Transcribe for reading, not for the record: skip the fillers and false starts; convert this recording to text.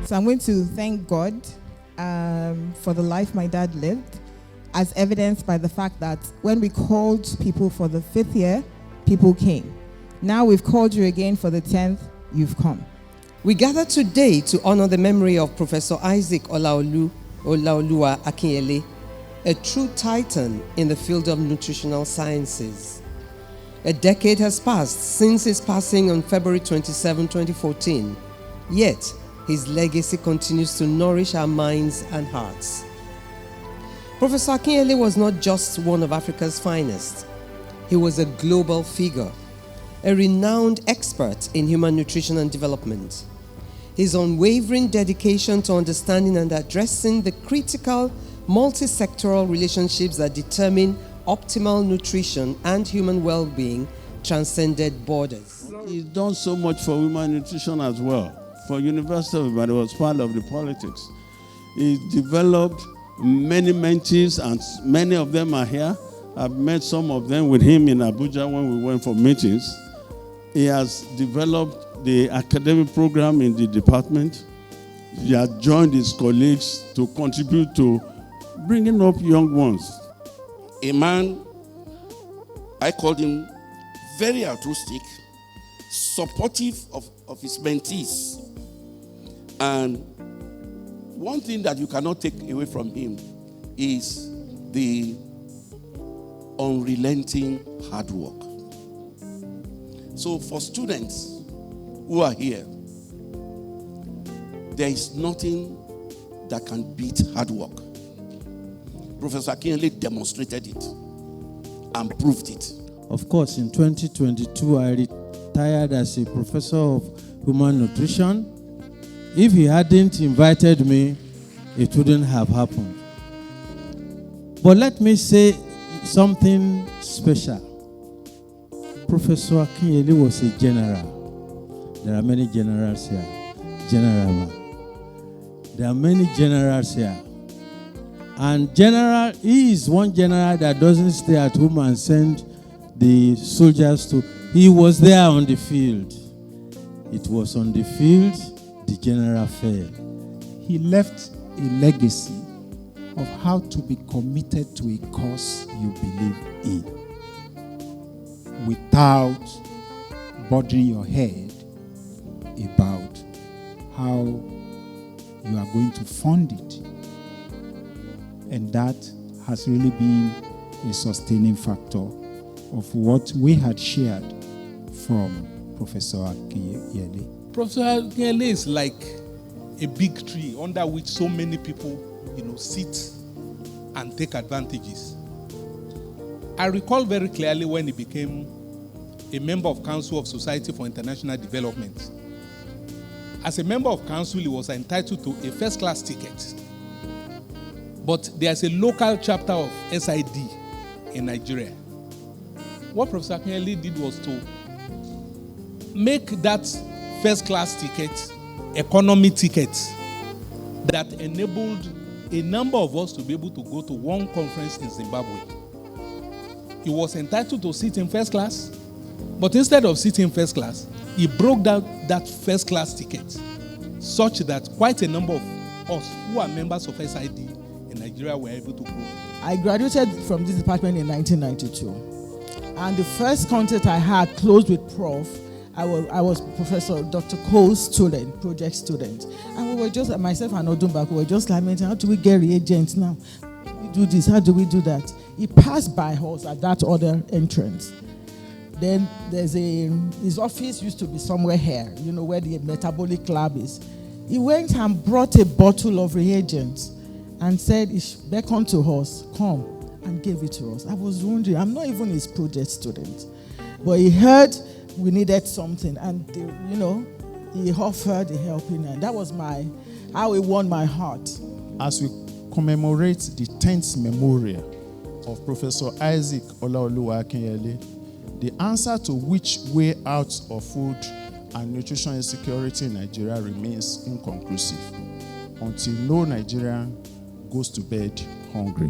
So I'm going to thank God for the life my dad lived, as evidenced by the fact that when we called people for the 5th year, people came. Now we've called you again for the 10th, you've come. We gather today to honor the memory of Professor Isaac Olaolu Akinyele, a true titan in the field of nutritional sciences. A decade has passed since his passing on February 27, 2014, yet his legacy continues to nourish our minds and hearts. Professor Akinyele was not just one of Africa's finest. He was a global figure, a renowned expert in human nutrition and development. His unwavering dedication to understanding and addressing the critical multi-sectoral relationships that determine optimal nutrition and human well-being transcended borders. He's done so much for human nutrition as well. For University of Ibadan, he was part of the politics. He developed many mentees, and many of them are here. I've met some of them with him in Abuja when we went for meetings. He has developed the academic program in the department. He has joined his colleagues to contribute to bringing up young ones. A man, I called him very altruistic, supportive of his mentees. And one thing that you cannot take away from him is the unrelenting hard work. So for students who are here, there is nothing that can beat hard work. Professor Akinyele demonstrated it and proved it. Of course, in 2022, I retired as a professor of human nutrition. If he hadn't invited me, it wouldn't have happened. But let me say something special. Professor Akinyele was a general. There are many generals here. General. There are many generals here. And general, he is one general that doesn't stay at home and send the soldiers to. He was there on the field. It was on the field the general fell. He left a legacy of how to be committed to a cause you believe in without bothering your head about how you are going to fund it. And that has really been a sustaining factor of what we had shared from Professor Akinyele. Professor Akinyele is like a big tree under which so many people, sit and take advantages. I recall very clearly when he became a member of Council of Society for International Development. As a member of council, he was entitled to a first-class ticket. But there's a local chapter of SID in Nigeria. What Professor Akinyele did was to make that first-class ticket economy ticket that enabled a number of us to be able to go to one conference in Zimbabwe. He was entitled to sit in first class, but instead of sitting in first class, he broke down that first-class ticket such that quite a number of us who are members of SID in Nigeria were able to go. I graduated from this department in 1992. And the first contact I had close with Prof, I was Professor Dr. Cole's student, project student. And we were just, myself and Odumba, we were just lamenting, how do we get reagents now? How do we do this? How do we do that? He passed by us at that other entrance. Then his office used to be somewhere here, where the metabolic lab is. He went and brought a bottle of reagents and said, beckon to us, come, and gave it to us. I was wondering, I'm not even his project student, but he heard we needed something, and he offered the helping hand. That was how he won my heart. As we commemorate the 10th memorial of Professor Isaac Olaolu Akinyele, the answer to which way out of food and nutrition insecurity in Nigeria remains inconclusive until no Nigerian goes to bed hungry.